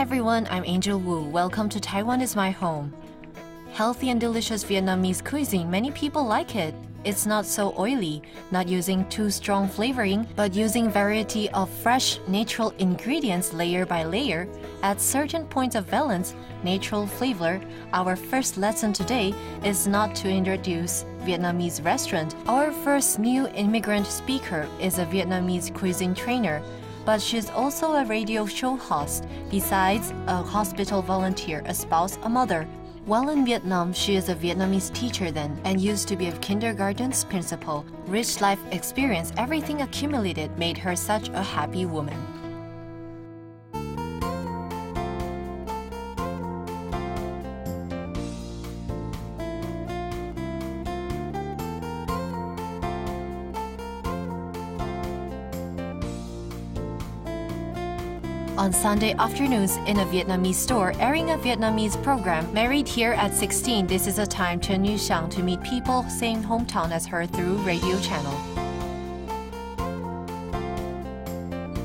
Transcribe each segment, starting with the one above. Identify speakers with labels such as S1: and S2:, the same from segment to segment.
S1: everyone, I'm Angel Wu. Welcome to Taiwan is my home. Healthy and delicious Vietnamese cuisine, many people like it. It's not so oily, not using too strong flavoring, but using variety of fresh, natural ingredients layer by layer. At certain points of balance, natural flavor. Our first lesson today is not to introduce Vietnamese restaurant. Our first new immigrant speaker is a Vietnamese cuisine trainer, but she's also a radio show host, besides a hospital volunteer, a spouse, a mother. While in Vietnam, she is a Vietnamese teacher then and used to be a kindergarten's principal. Rich life experience, everything accumulated made her such a happy woman. On Sunday afternoons in a Vietnamese store airing a Vietnamese program. Married here at 16, this is a time Chen Yuxiang to meet people same hometown as her through radio channel.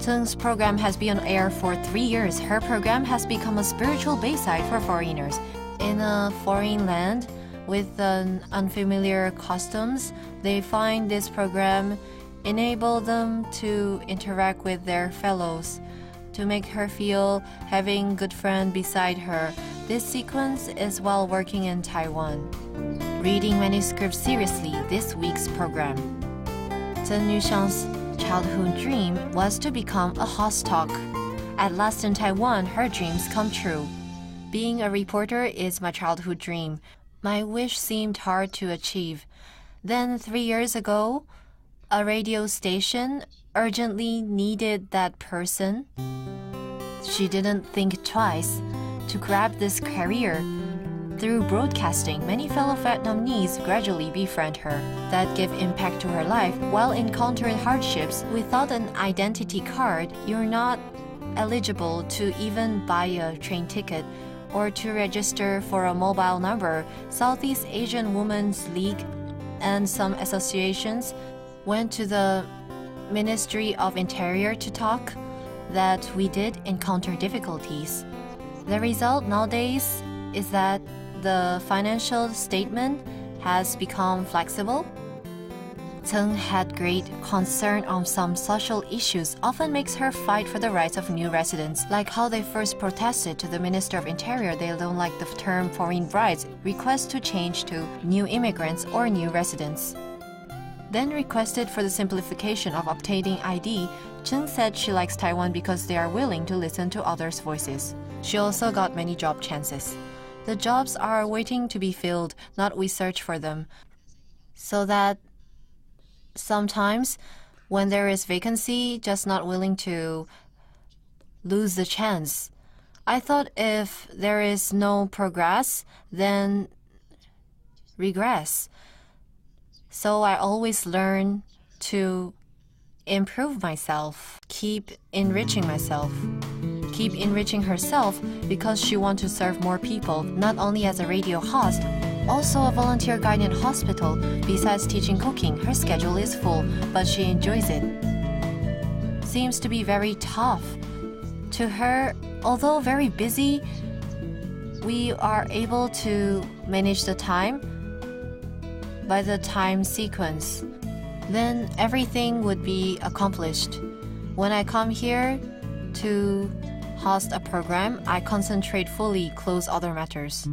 S1: Cheng's program has been on air for 3 years. Her program has become a spiritual bayside for foreigners. In a foreign land with unfamiliar customs, they find this program enable them to interact with their fellows, to make her feel having good friend beside her. This sequence is while working in Taiwan. Reading manuscripts seriously, this week's program. Chen Yuxiang's childhood dream was to become a host talk. At last in Taiwan, her dreams come true. Being a reporter is my childhood dream. My wish seemed hard to achieve. Then 3 years ago, a radio station urgently needed that person. She didn't think twice to grab this career. Through broadcasting, many fellow Vietnamese gradually befriend her. That gave impact to her life. While encountering hardships, without an identity card, you're not eligible to even buy a train ticket or to register for a mobile number. Southeast Asian Women's League and some associations went to the Ministry of Interior to talk that we did encounter difficulties. The result nowadays is that the financial statement has become flexible. Cheng had great concern on some social issues, often makes her fight for the rights of new residents, like how they first protested to the Minister of Interior they don't like the term foreign brides, request to change to new immigrants or new residents. Then requested for the simplification of obtaining ID, Cheng said she likes Taiwan because they are willing to listen to others' voices. She also got many job chances. The jobs are waiting to be filled, not we search for them. So that sometimes when there is vacancy, just not willing to lose the chance. I thought if there is no progress, then regress. So I always learn to improve myself, keep enriching myself. Keep enriching herself because she wants to serve more people, not only as a radio host, also a volunteer guide in hospital. Besides teaching cooking, her schedule is full, but she enjoys it. Seems to be very tough. To her, although very busy, we are able to manage the time by the time sequence. Then everything would be accomplished. When I come here to host a program, I concentrate fully, close other matters.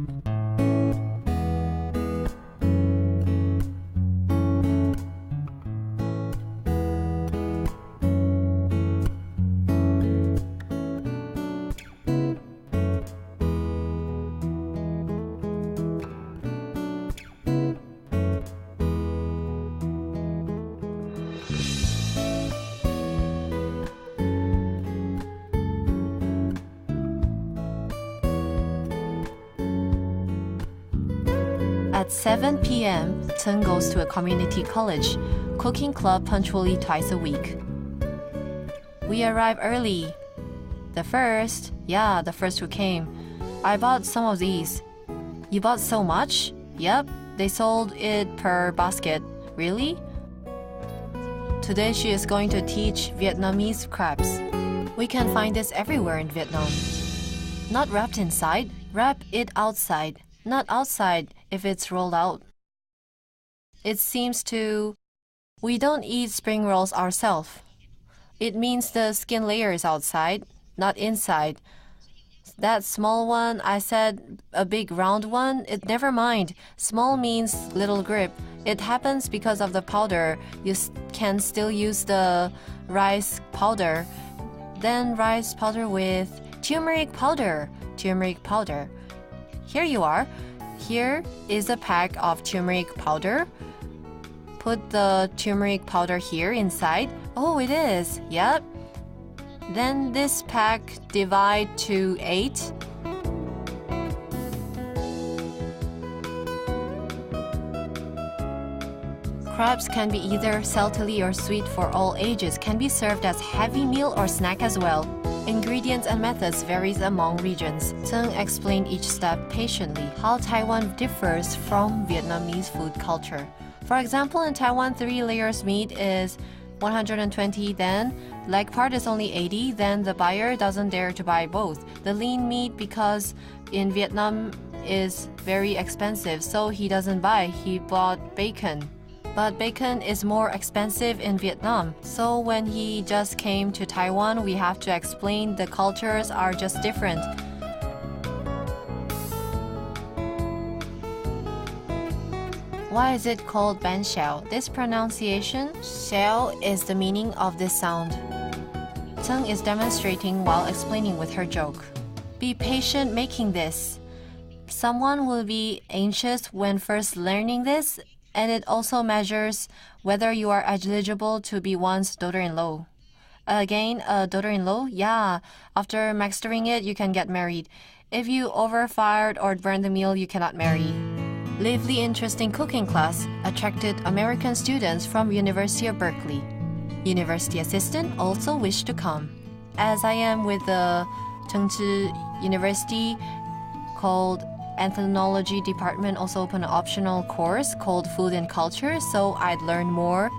S1: At 7 p.m., Cheng goes to a community college, cooking club punctually twice a week. We arrive early. The first who came. I bought some of these. You bought so much? Yep, they sold it per basket. Really? Today she is going to teach Vietnamese crepes. We can find this everywhere in Vietnam. Not wrapped inside. Wrap it outside. Not outside if it's rolled out. It seems to... We don't eat spring rolls ourselves. It means the skin layer is outside, not inside. That small one, I said a big round one, never mind. Small means little grip. It happens because of the powder. You can still use the rice powder. Then rice powder with turmeric powder. Turmeric powder. Here you are. Here is a pack of turmeric powder. Put the turmeric powder here inside. Oh, it is. Yep. Then this pack divide to 8. Crabs can be either saltily or sweet for all ages, can be served as heavy meal or snack as well. Ingredients and methods varies among regions. Tseng explained each step patiently, how Taiwan differs from Vietnamese food culture. For example, in Taiwan, 3 layers meat is 120, then leg part is only 80, then the buyer doesn't dare to buy both. The lean meat, because in Vietnam is very expensive, so he doesn't buy, he bought bacon. But bacon is more expensive in Vietnam, so when he just came to Taiwan, we have to explain the cultures are just different. Why is it called ban xiao? This pronunciation, xiao, is the meaning of this sound. Tseng is demonstrating while explaining with her joke. Be patient making this. Someone will be anxious when first learning this, and it also measures whether you are eligible to be one's daughter-in-law. Again, a daughter-in-law? Yeah, after mastering it, you can get married. If you overfired or burned the meal, you cannot marry. Lively, interesting cooking class attracted American students from University of Berkeley. University assistant also wished to come. As I am with the Chengchi University called Ethnology Department, also opened an optional course called Food and Culture, so I'd learn more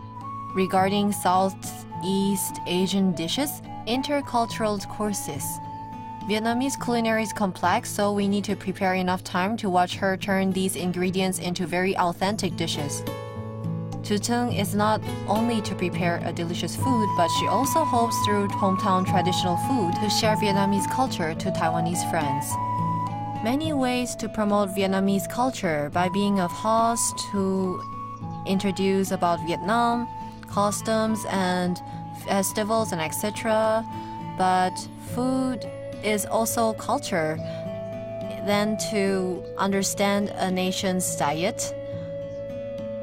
S1: regarding Southeast Asian dishes, intercultural courses. Vietnamese culinary is complex, so we need to prepare enough time to watch her turn these ingredients into very authentic dishes. To Tseng is not only to prepare a delicious food, but she also hopes through hometown traditional food to share Vietnamese culture to Taiwanese friends. Many ways to promote Vietnamese culture by being a host to introduce about Vietnam, customs and festivals and etc. But food is also culture. Then to understand a nation's diet.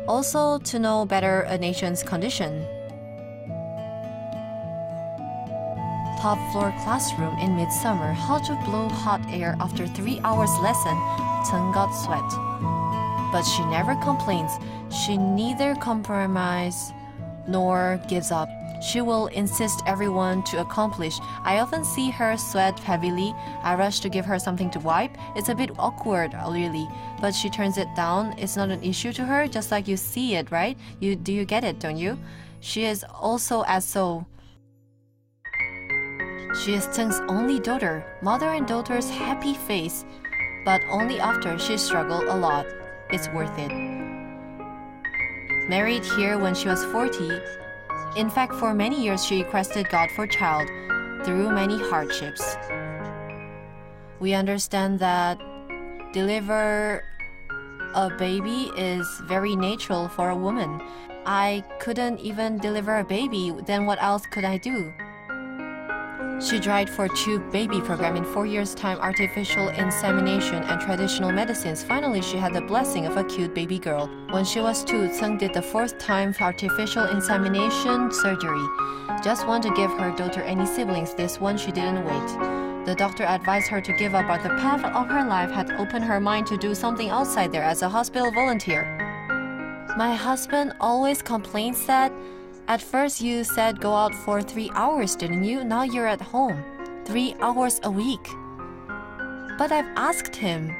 S1: Also to know better a nation's condition. Top floor classroom in midsummer, how to blow hot air after 3 hours lesson, Tseng got sweat. But she never complains. She neither compromises nor gives up. She will insist everyone to accomplish. I often see her sweat heavily. I rush to give her something to wipe. It's a bit awkward, really, but she turns it down. It's not an issue to her, just like you see it, right? Do you get it, don't you? She is also as so. She is Tseng's only daughter, mother and daughter's happy face, but only after she struggled a lot. It's worth it. Married here when she was 40. In fact, for many years she requested God for child through many hardships. We understand that deliver a baby is very natural for a woman. I couldn't even deliver a baby, then what else could I do? She tried for tube baby program in 4 years' time, artificial insemination and traditional medicines. Finally, she had the blessing of a cute baby girl. When she was 2, Tseng did the 4th time artificial insemination surgery. Just want to give her daughter any siblings. This one she didn't wait. The doctor advised her to give up, but the path of her life had opened her mind to do something outside there as a hospital volunteer. My husband always complains that at first you said go out for 3 hours, didn't you? Now you're at home. 3 hours a week. But I've asked him.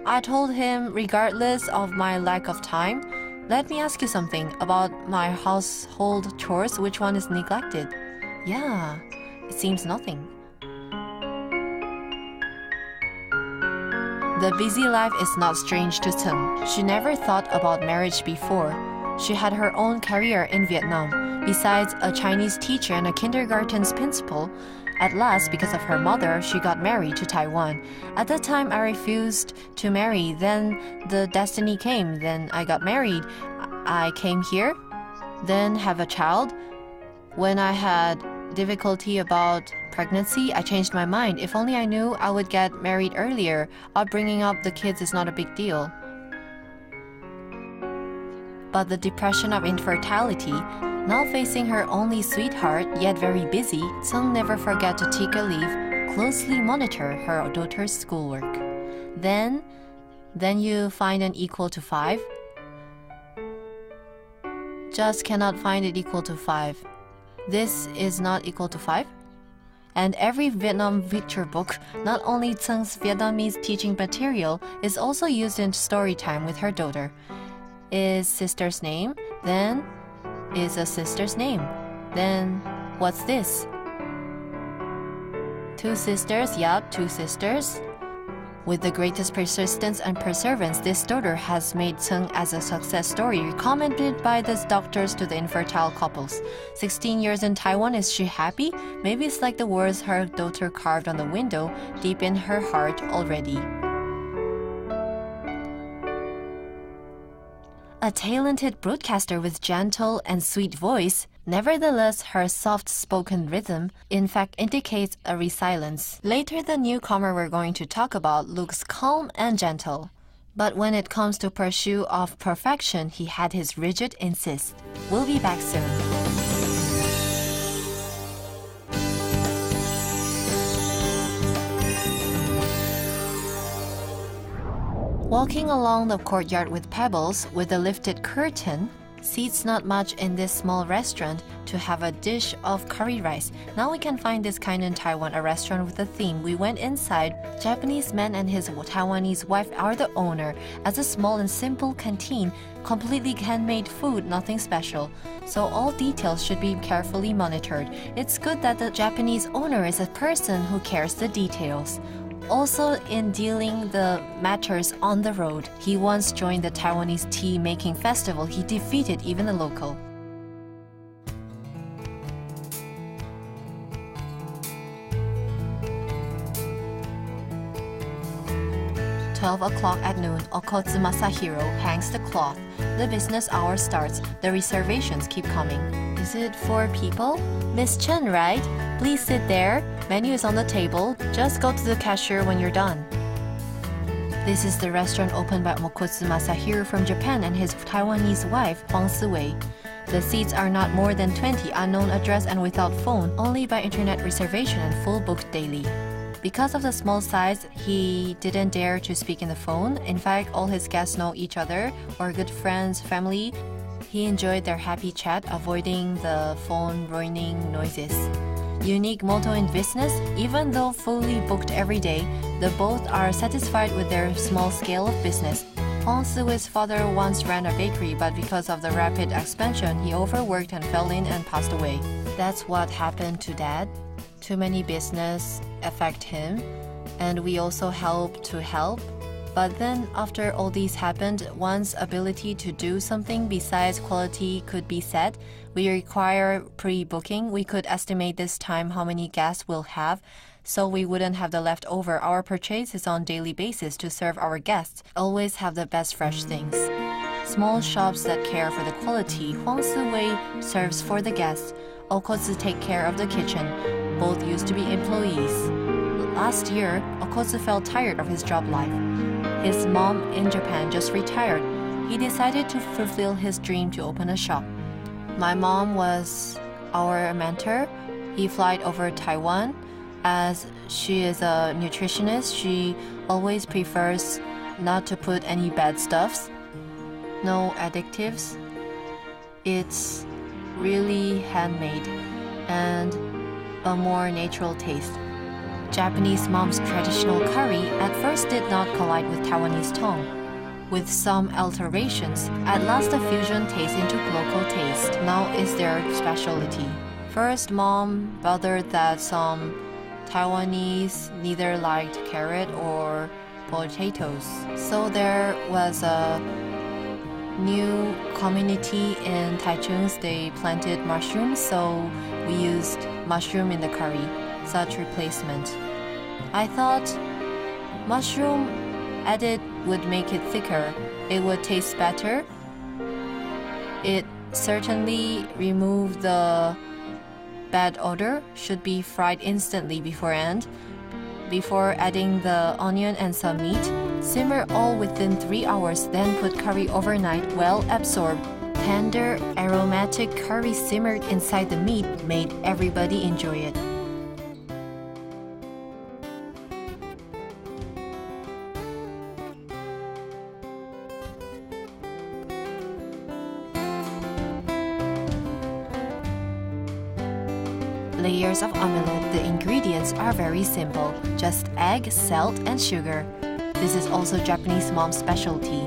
S1: I told him, regardless of my lack of time, let me ask you something about my household chores. Which one is neglected? Yeah, it seems nothing. The busy life is not strange to Tseng. She never thought about marriage before. She had her own career in Vietnam. Besides a Chinese teacher and a kindergarten's principal, at last, because of her mother, she got married to Taiwan. At the time, I refused to marry. Then the destiny came. Then I got married. I came here, then have a child. When I had difficulty about pregnancy, I changed my mind. If only I knew I would get married earlier. Bringing up the kids is not a big deal. But the depression of infertility, now facing her only sweetheart, yet very busy, Tseng never forgot to take a leave, closely monitor her daughter's schoolwork. Then you find an equal to 5. Just cannot find it equal to 5. This is not equal to 5. And every Vietnam picture book, not only Tseng's Vietnamese teaching material, is also used in story time with her daughter. Is sister's name, then is a sister's name. Then what's this? 2 sisters, yup, 2 sisters. With the greatest persistence and perseverance, this daughter has made Tseng as a success story, recommended by the doctors to the infertile couples. 16 years in Taiwan, is she happy? Maybe it's like the words her daughter carved on the window, deep in her heart already. A talented broadcaster with gentle and sweet voice, nevertheless her soft-spoken rhythm in fact indicates a resilience. Later, the newcomer we're going to talk about looks calm and gentle. But when it comes to pursuit of perfection, he had his rigid insist. We'll be back soon. Walking along the courtyard with pebbles, with a lifted curtain, seats not much in this small restaurant to have a dish of curry rice. Now we can find this kind in Taiwan, a restaurant with a theme. We went inside. Japanese man and his Taiwanese wife are the owner. As a small and simple canteen, completely handmade food, nothing special. So all details should be carefully monitored. It's good that the Japanese owner is a person who cares the details. Also, in dealing the matters on the road, he once joined the Taiwanese tea-making festival. He defeated even a local. $12 at noon, Okotsu Masahiro hangs the cloth. The business hour starts. The reservations keep coming. Is it 4 people? Miss Chen, right? Please sit there. Menu is on the table. Just go to the cashier when you're done. This is the restaurant opened by Okotsu Masahiro from Japan and his Taiwanese wife, Huang Siwei. The seats are not more than 20, unknown address and without phone, only by internet reservation and full booked daily. Because of the small size, he didn't dare to speak in the phone. In fact, all his guests know each other or good friends, family. He enjoyed their happy chat, avoiding the phone ruining noises. Unique motto in business, even though fully booked every day, the both are satisfied with their small scale of business. Huang Siwei's father once ran a bakery, but because of the rapid expansion, he overworked and fell in and passed away. That's what happened to Dad. Too many business affect him, and we also help to help. But then after all these happened, one's ability to do something besides quality could be set. We require pre-booking. We could estimate this time how many guests we'll have, so we wouldn't have the leftover. Our purchase is on daily basis to serve our guests. Always have the best fresh things. Small shops that care for the quality. Huang Siwei serves for the guests. Okotsu take care of the kitchen. Both used to be employees. Last year, Okotsu felt tired of his job life. His mom in Japan just retired. He decided to fulfill his dream to open a shop. My mom was our mentor. He flied over Taiwan. As she is a nutritionist, she always prefers not to put any bad stuffs, no additives. It's really handmade and a more natural taste. Japanese mom's traditional curry at first did not collide with Taiwanese tongue. With some alterations, at last the fusion taste into local taste. Now is their specialty. First, mom bothered that some Taiwanese neither liked carrot or potatoes. So there was a new community in Taichung. They planted mushrooms, so we used mushroom in the curry, such replacement. I thought mushroom added would make it thicker. It would taste better. It certainly removed the bad odor. Should be fried instantly beforehand. Before adding the onion and some meat, simmer all within 3 hours, then put curry overnight, well absorbed. Tender, aromatic curry simmered inside the meat made everybody enjoy it. Layers of omelette. The ingredients are very simple, just egg, salt, and sugar. This is also Japanese mom's specialty.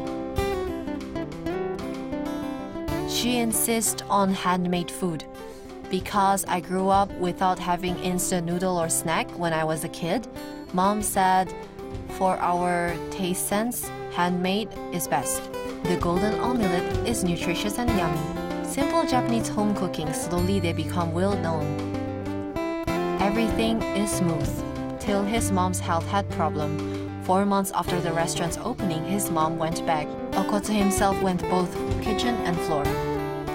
S1: She insists on handmade food. Because I grew up without having instant noodle or snack when I was a kid, mom said for our taste sense, handmade is best. The golden omelette is nutritious and yummy. Simple Japanese home cooking, slowly they become well known. Everything is smooth, till his mom's health had problem. 4 months after the restaurant's opening, his mom went back. Okotsu himself went both kitchen and floor.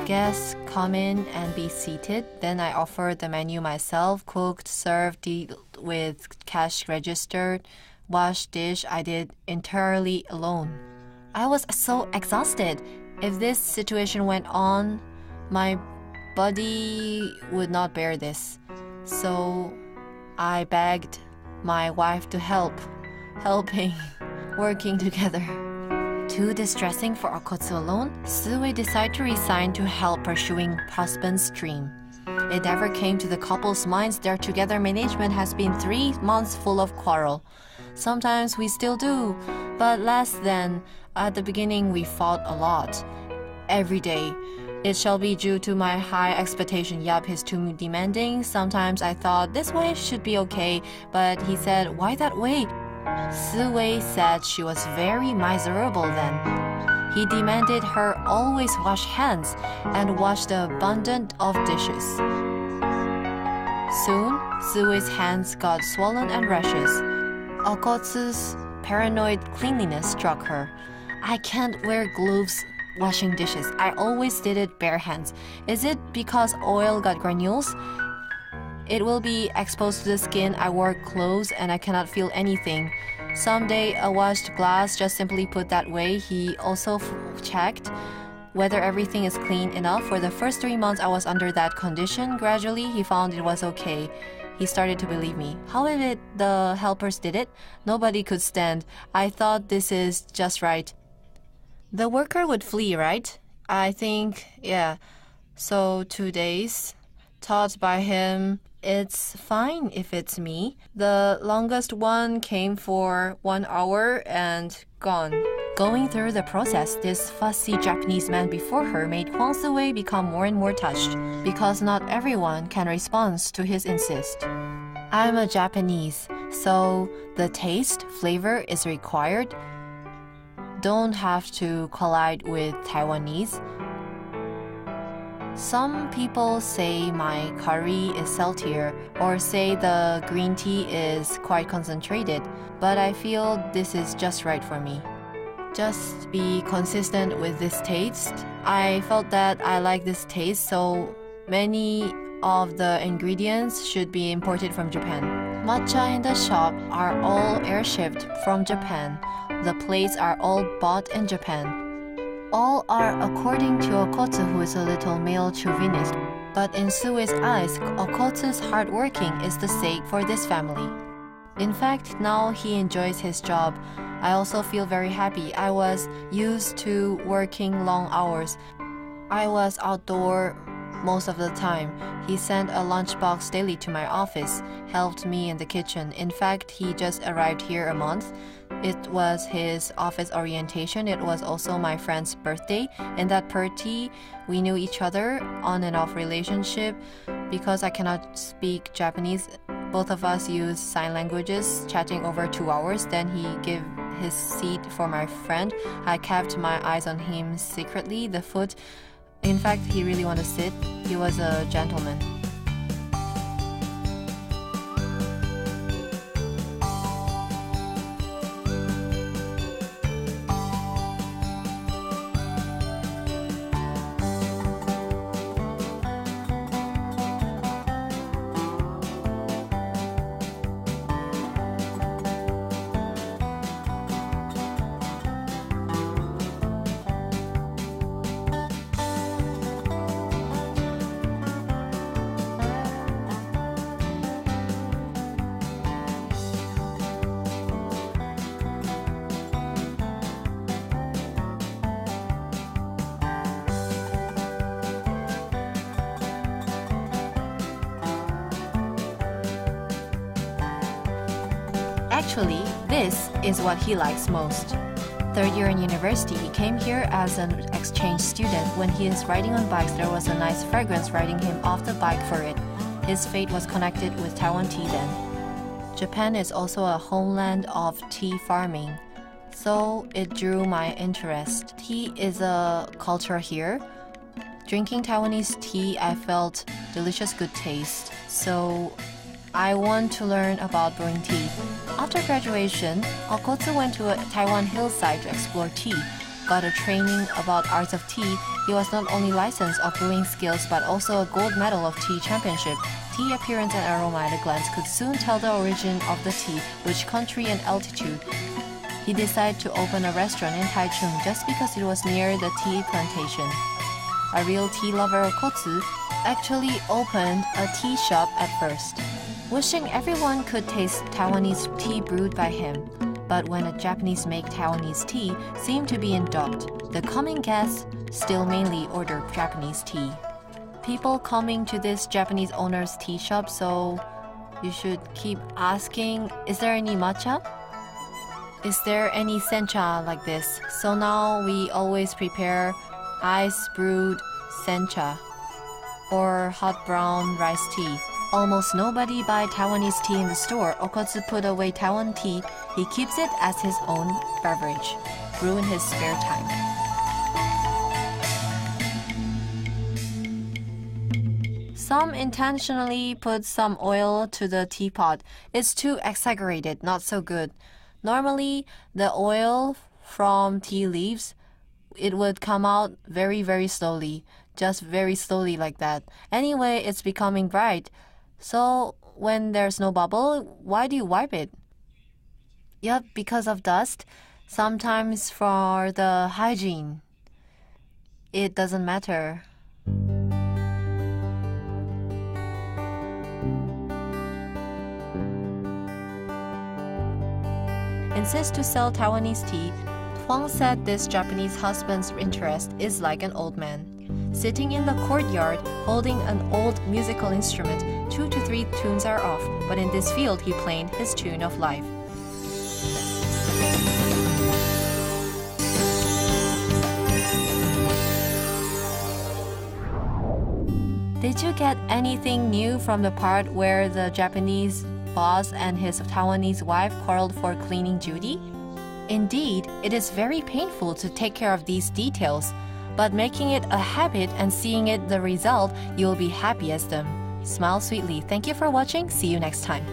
S1: Guests come in and be seated. Then I offered the menu myself, cooked, served, dealt with cash registered, washed dish. I did entirely alone. I was so exhausted. If this situation went on, my body would not bear this. So I begged my wife to helping, working together. Too distressing for Okotsu alone, Sue decided to resign to help pursuing husband's dream. It never came to the couple's minds their together management has been 3 months full of quarrel. Sometimes we still do, but less than. At the beginning we fought a lot. Every day. It shall be due to my high expectation. Yup, he's too demanding. Sometimes I thought this way should be okay, but he said, why that way? Sue said she was very miserable then. He demanded her always wash hands and wash the abundance of dishes. Soon, Sue's hands got swollen and rashes. Okotsu's paranoid cleanliness struck her. I can't wear gloves washing dishes. I always did it bare hands. Is it because oil got granules? It will be exposed to the skin. I wore clothes and I cannot feel anything. Someday a washed glass just simply put that way. He also checked whether everything is clean enough. For the first 3 months I was under that condition. Gradually he found it was okay. He started to believe me. How is it the helpers did it? Nobody could stand. I thought this is just right. The worker would flee, right? I think, yeah. So 2 days, taught by him, it's fine if it's me. The longest one came for 1 hour and gone. Going through the process, this fussy Japanese man before her made Huang Sui become more and more touched, because not everyone can respond to his insist. I'm a Japanese, so the taste, flavor is required. Don't have to collide with Taiwanese. Some people say my curry is saltier or say the green tea is quite concentrated, but I feel this is just right for me. Just be consistent with this taste. I felt that I like this taste, so many of the ingredients should be imported from Japan. Matcha in the shop are all airshipped from Japan. The plates are all bought in Japan. All are according to Okotsu, who is a little male chauvinist. But in Sue's eyes, Okotsu's hard working is the sake for this family. In fact, now he enjoys his job. I also feel very happy. I was used to working long hours. I was outdoor most of the time. He sent a lunchbox daily to my office, helped me in the kitchen. In fact, he just arrived here a month. It was his office orientation. It was also my friend's birthday. In that party, we knew each other, on and off relationship. Because I cannot speak Japanese, both of us used sign languages, chatting over 2 hours. Then he gave his seat for my friend. I kept my eyes on him secretly. The foot, in fact, he really wanted to sit. He was a gentleman. Actually, this is what he likes most. Third year in university, he came here as an exchange student. When he is riding on bikes, there was a nice fragrance riding him off the bike for it. His fate was connected with Taiwan tea then. Japan is also a homeland of tea farming, so it drew my interest. Tea is a culture here. Drinking Taiwanese tea, I felt delicious good taste, so I want to learn about brewing tea. After graduation, Okotsu went to a Taiwan hillside to explore tea, got a training about arts of tea. He was not only licensed of brewing skills but also a gold medal of tea championship. Tea appearance and aroma at a glance could soon tell the origin of the tea, which country and altitude. He decided to open a restaurant in Taichung just because it was near the tea plantation. A real tea lover, Okotsu, actually opened a tea shop at first, wishing everyone could taste Taiwanese tea brewed by him. But when a Japanese make Taiwanese tea seemed to be in doubt, the coming guests still mainly order Japanese tea. People coming to this Japanese owner's tea shop, so you should keep asking, is there any matcha? Is there any sencha like this? So now we always prepare ice brewed sencha or hot brown rice tea. Almost nobody buy Taiwanese tea in the store. Okotsu put away Taiwan tea. He keeps it as his own beverage, brew in his spare time. Some intentionally put some oil to the teapot. It's too exaggerated, not so good. Normally, the oil from tea leaves, it would come out very, very slowly. Just very slowly like that. Anyway, it's becoming bright. So when there's no bubble, why do you wipe it? Yep, because of dust. Sometimes for the hygiene. It doesn't matter. Insists to sell Taiwanese tea, Huang said this Japanese husband's interest is like an old man. Sitting in the courtyard, holding an old musical instrument, 2 to 3 tunes are off, but in this field he played his tune of life. Did you get anything new from the part where the Japanese boss and his Taiwanese wife quarreled for cleaning duty? Indeed, it is very painful to take care of these details, but making it a habit and seeing it the result, you will be happy as them. Smile sweetly. Thank you for watching. See you next time.